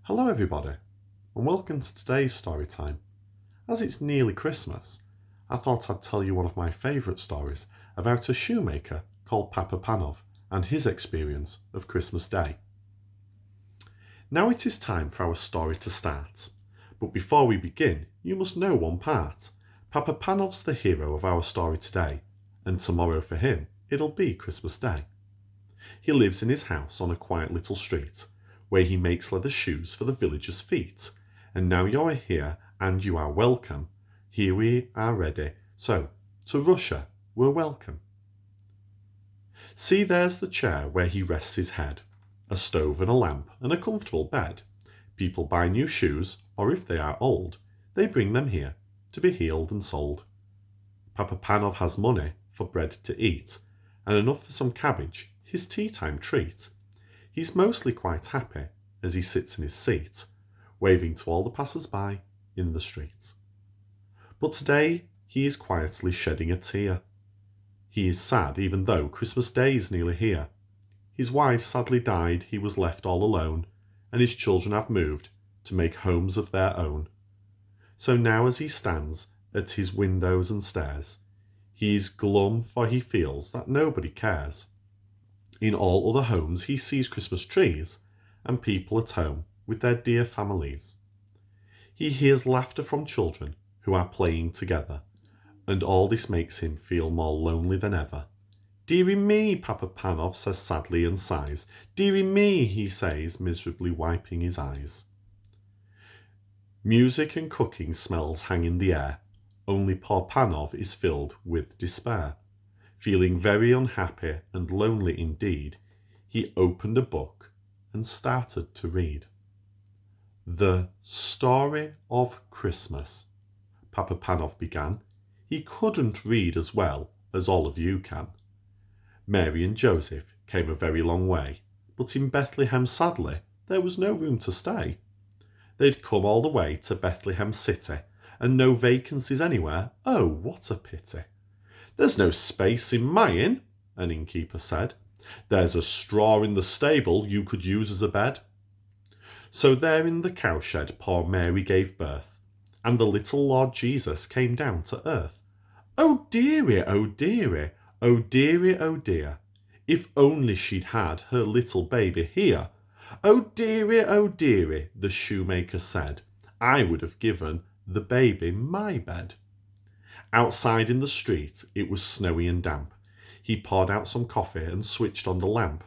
Hello everybody, and welcome to today's story time. As it's nearly Christmas, I thought I'd tell you one of my favourite stories about a shoemaker called Papa Panov and his experience of Christmas Day. Now it is time for our story to start, but before we begin, you must know one part. Papa Panov's the hero of our story today, and tomorrow for him it'll be Christmas Day. He lives in his house on a quiet little street, where he makes leather shoes for the villagers' feet. And now you are here, and you are welcome. Here we are ready, so to Russia we're welcome. See, there's the chair where he rests his head, a stove and a lamp and a comfortable bed. People buy new shoes, or if they are old, they bring them here to be healed and sold. Papa Panov has money for bread to eat, and enough for some cabbage, his tea time treat. He's mostly quite happy as he sits in his seat, waving to all the passers-by in the street. But today he is quietly shedding a tear. He is sad even though Christmas Day is nearly here. His wife sadly died, he was left all alone, and his children have moved to make homes of their own. So now as he stands at his windows and stares, he is glum, for he feels that nobody cares. In all other homes he sees Christmas trees and people at home with their dear families. He hears laughter from children who are playing together, and all this makes him feel more lonely than ever. "Dearie me," Papa Panov says sadly and sighs. "Dearie me," he says, miserably wiping his eyes. Music and cooking smells hang in the air, only poor Panov is filled with despair. Feeling very unhappy and lonely indeed, he opened a book and started to read. "The Story of Christmas," Papa Panov began. He couldn't read as well as all of you can. Mary and Joseph came a very long way, but in Bethlehem sadly there was no room to stay. They'd come all the way to Bethlehem city, and no vacancies anywhere. Oh, what a pity! "There's no space in my inn," an innkeeper said. "There's a straw in the stable you could use as a bed." So there in the cowshed poor Mary gave birth, and the little Lord Jesus came down to earth. Oh dearie, oh dearie, oh dearie, oh dear, if only she'd had her little baby here. Oh dearie, the shoemaker said, I would have given the baby my bed. Outside in the street it was snowy and damp. He poured out some coffee and switched on the lamp.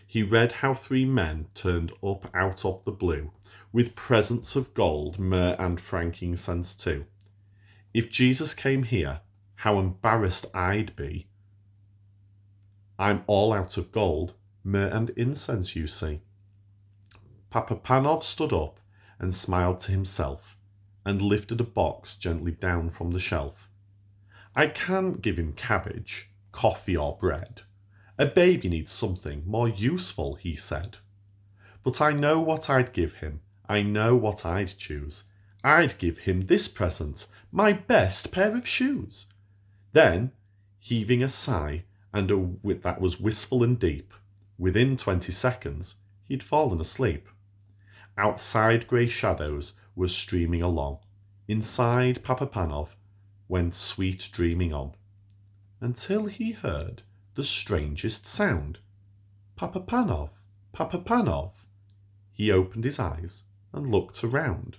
He read how 3 men turned up out of the blue, with presents of gold, myrrh and frankincense too. If Jesus came here, how embarrassed I'd be. I'm all out of gold, myrrh and incense, you see. Papa Panov stood up and smiled to himself, and lifted a box gently down from the shelf. I can't give him cabbage, coffee or bread. A baby needs something more useful, he said. But I know what I'd give him. I know what I'd choose. I'd give him this present, my best pair of shoes. Then, heaving a sigh, that was wistful and deep, within 20 seconds he'd fallen asleep. Outside grey shadows were streaming along. Inside Papa Panov went sweet dreaming on, until he heard the strangest sound. Papa Panov, Papa Panov. He opened his eyes and looked around.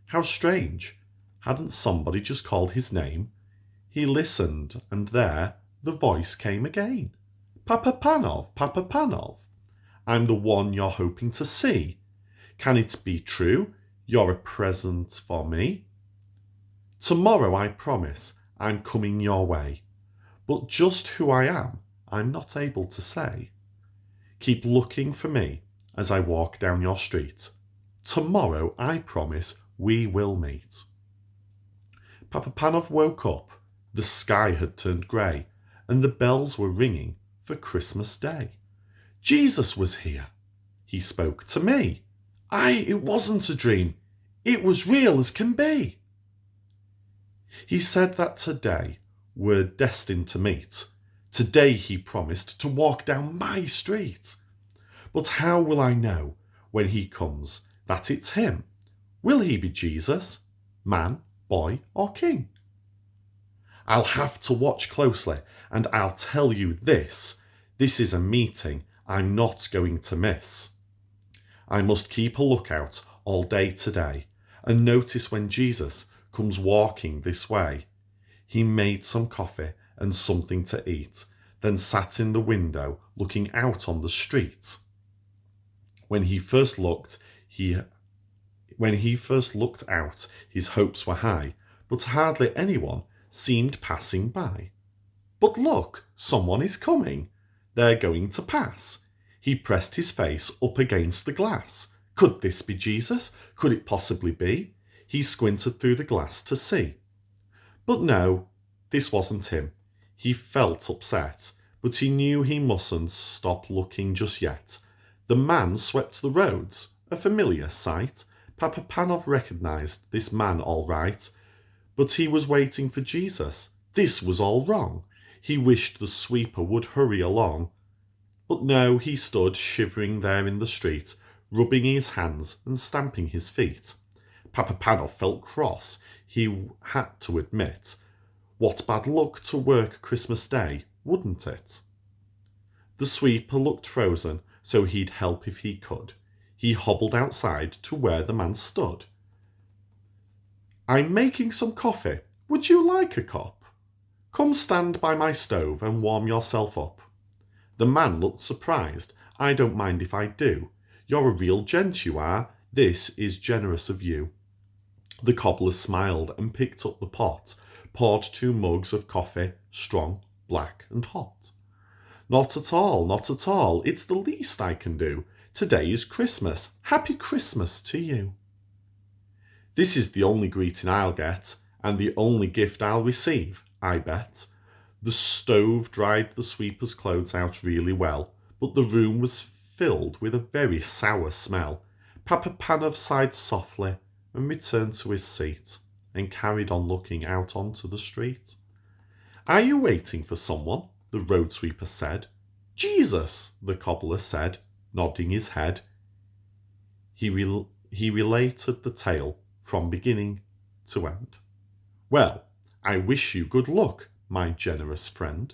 How strange! Hadn't somebody just called his name? He listened, and there the voice came again. Papa Panov, Papa Panov. I'm the one you're hoping to see. Can it be true you're a present for me? Tomorrow, I promise, I'm coming your way, but just who I am, I'm not able to say. Keep looking for me as I walk down your street. Tomorrow, I promise, we will meet. Papa Panov woke up. The sky had turned grey, and the bells were ringing for Christmas Day. Jesus was here. He spoke to me. It wasn't a dream. It was real as can be. He said that today we're destined to meet. Today he promised to walk down my street. But how will I know when he comes that it's him. Will he be Jesus? Man, boy, or king? I'll have to watch closely, and I'll tell you this. This is a meeting I'm not going to miss. I must keep a lookout all day today, and notice when Jesus comes walking this way. He made some coffee and something to eat, then sat in the window looking out on the street. When he first looked out, his hopes were high, but hardly anyone seemed passing by. But look, someone is coming. They're going to pass. He pressed his face up against the glass. Could this be Jesus? Could it possibly be? He squinted through the glass to see. But no, this wasn't him. He felt upset, but he knew he mustn't stop looking just yet. The man swept the roads, a familiar sight. Papa Panov recognized this man all right, but he was waiting for Jesus. This was all wrong. He wished the sweeper would hurry along. But no, he stood shivering there in the street, rubbing his hands and stamping his feet. Papa Panov felt cross, he had to admit. What bad luck to work Christmas Day, wouldn't it? The sweeper looked frozen, so he'd help if he could. He hobbled outside to where the man stood. I'm making some coffee. Would you like a cup? Come stand by my stove and warm yourself up. The man looked surprised. I don't mind if I do. You're a real gent, you are. This is generous of you. The cobbler smiled and picked up the pot, poured 2 mugs of coffee, strong, black and hot. Not at all, not at all. It's the least I can do. Today is Christmas. Happy Christmas to you. This is the only greeting I'll get, and the only gift I'll receive, I bet. The stove dried the sweeper's clothes out really well, but the room was filled with a very sour smell. Papa Panov sighed softly and returned to his seat and carried on looking out onto the street. Are you waiting for someone? The road sweeper said. Jesus, the cobbler said, nodding his head. He related the tale from beginning to end. Well, I wish you good luck, my generous friend.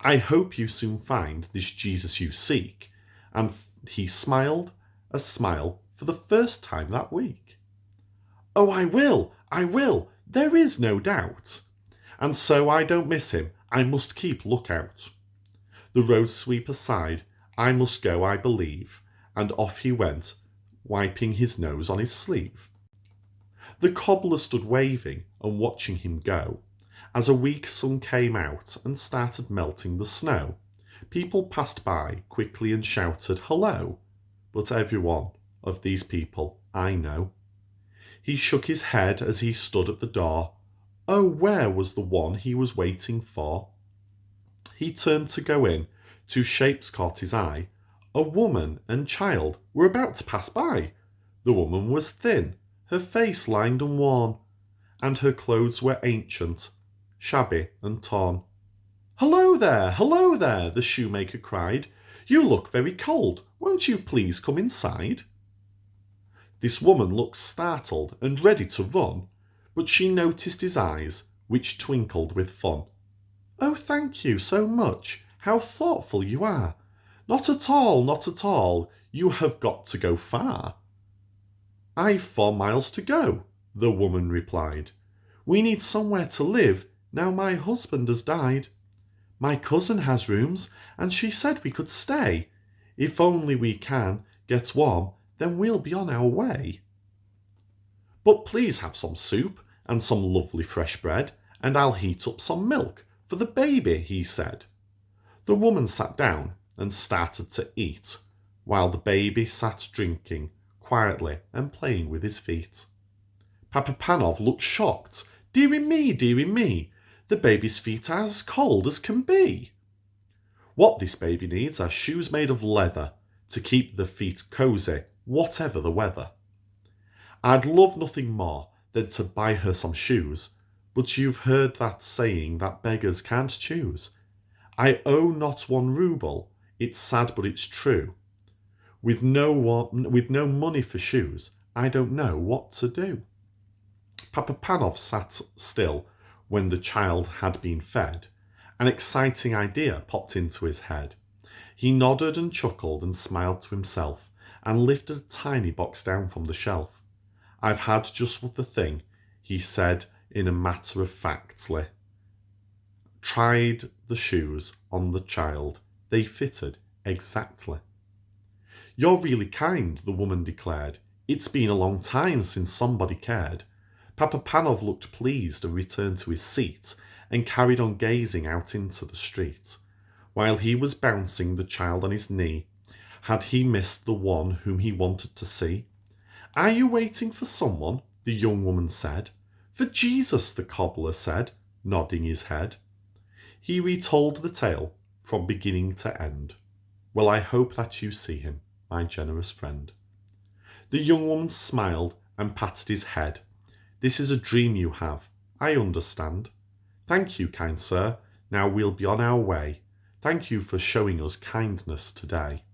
I hope you soon find this Jesus you seek. And he smiled a smile for the first time that week. Oh, I will, there is no doubt. And so I don't miss him, I must keep lookout. The road sweeper sighed, I must go, I believe, and off he went, wiping his nose on his sleeve. The cobbler stood waving and watching him go, as a weak sun came out and started melting the snow. People passed by quickly and shouted, hello, but every one of these people I know. He shook his head as he stood at the door. Oh, where was the one he was waiting for? He turned to go in. 2 shapes caught his eye. A woman and child were about to pass by. The woman was thin, her face lined and worn, and her clothes were ancient, shabby and torn. Hello there, the shoemaker cried. You look very cold. Won't you please come inside? This woman looked startled and ready to run, but she noticed his eyes, which twinkled with fun. Oh, thank you so much. How thoughtful you are. Not at all, not at all. You have got to go far. I've 4 miles to go, the woman replied. We need somewhere to live now my husband has died. My cousin has rooms, and she said we could stay. If only we can get warm, then we'll be on our way. But please have some soup and some lovely fresh bread, and I'll heat up some milk for the baby, he said. The woman sat down and started to eat, while the baby sat drinking quietly and playing with his feet. Papa Panov looked shocked. Dearie me, the baby's feet are as cold as can be. What this baby needs are shoes made of leather to keep the feet cosy, whatever the weather. I'd love nothing more than to buy her some shoes, but you've heard that saying that beggars can't choose. I owe not 1 rouble, it's sad but it's true. With no money for shoes, I don't know what to do." Papa Panov sat still when the child had been fed. An exciting idea popped into his head. He nodded and chuckled and smiled to himself and lifted a tiny box down from the shelf. "I've had just what the thing," he said in a matter-of-factly. Tried the shoes on the child. They fitted exactly. "You're really kind," the woman declared. "It's been a long time since somebody cared." Papa Panov looked pleased and returned to his seat and carried on gazing out into the street. While he was bouncing the child on his knee, had he missed the one whom he wanted to see? "Are you waiting for someone?" the young woman said. "For Jesus," the cobbler said, nodding his head. He retold the tale from beginning to end. "Well, I hope that you see him, my generous friend." The young woman smiled and patted his head. "This is a dream you have. I understand. Thank you, kind sir. Now we'll be on our way. Thank you for showing us kindness today."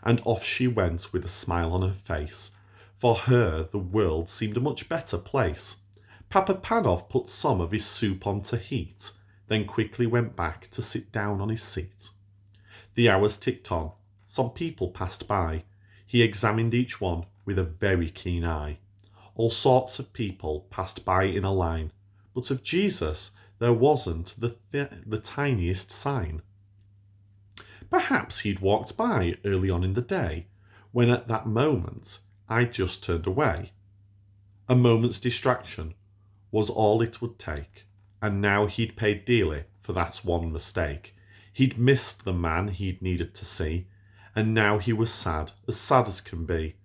And off she went with a smile on her face. For her the world seemed a much better place. Papa Panov put some of his soup on to heat, then quickly went back to sit down on his seat. The hours ticked on. Some people passed by. He examined each one with a very keen eye. All sorts of people passed by in a line, but of Jesus there wasn't the tiniest sign. Perhaps he'd walked by early on in the day, when at that moment I'd just turned away. A moment's distraction was all it would take, and now he'd paid dearly for that one mistake. He'd missed the man he'd needed to see, and now he was sad as can be.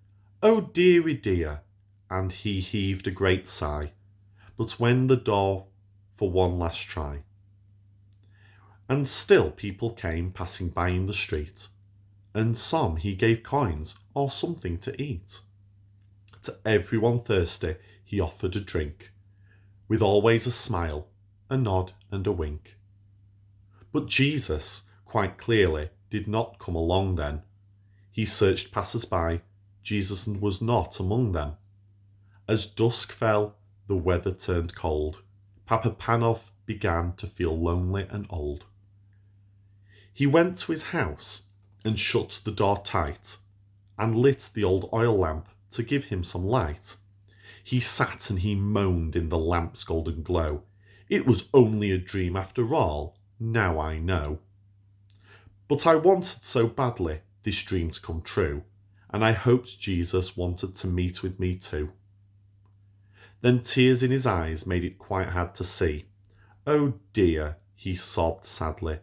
"Oh dearie dear," and he heaved a great sigh, but went the door for one last try. And still people came passing by in the street, and some he gave coins or something to eat. To everyone thirsty he offered a drink, with always a smile, a nod and a wink. But Jesus, quite clearly, did not come along then. He searched passers-by. Jesus was not among them. As dusk fell, the weather turned cold. Papa Panov began to feel lonely and old. He went to his house and shut the door tight, and lit the old oil lamp to give him some light. He sat and he moaned in the lamp's golden glow. "It was only a dream after all, now I know. But I wanted so badly this dream to come true, and I hoped Jesus wanted to meet with me too." Then tears in his eyes made it quite hard to see. "Oh dear," he sobbed sadly,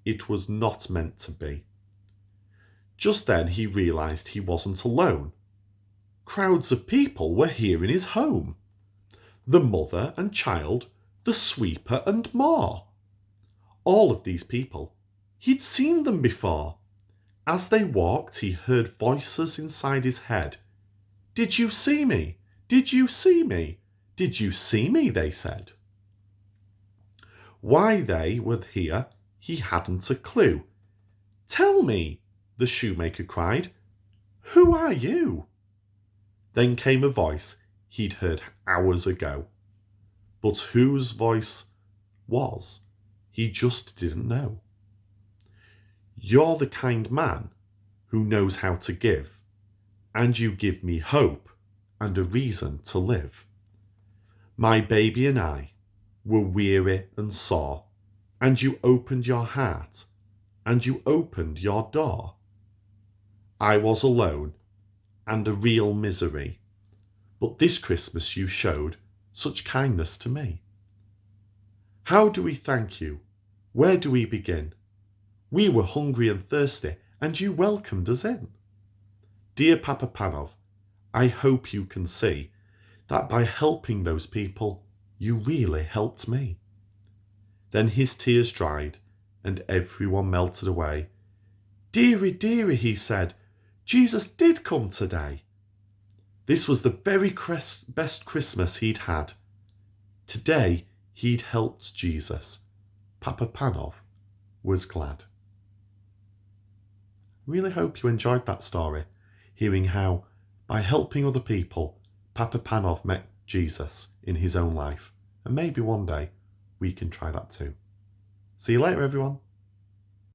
"it was not meant to be." Just then he realised he wasn't alone. Crowds of people were here in his home. The mother and child, the sweeper and more. All of these people, he'd seen them before. As they walked, he heard voices inside his head. "Did you see me? Did you see me? Did you see me?" they said. Why they were here, he hadn't a clue. "Tell me," the shoemaker cried, "who are you?" Then came a voice he'd heard hours ago, but whose voice was, he just didn't know. "You're the kind man who knows how to give, and you give me hope and a reason to live. My baby and I were weary and sore, and you opened your heart, and you opened your door. I was alone and a real misery, but this Christmas you showed such kindness to me. How do we thank you? Where do we begin? We were hungry and thirsty, and you welcomed us in. Dear Papa Panov, I hope you can see that by helping those people, you really helped me." Then his tears dried, and everyone melted away. "Dearie, dearie," he said, "Jesus did come today." This was the very best Christmas he'd had. Today he'd helped Jesus. Papa Panov was glad. Really hope you enjoyed that story, hearing how, by helping other people, Papa Panov met Jesus in his own life. And maybe one day we can try that too. See you later, everyone.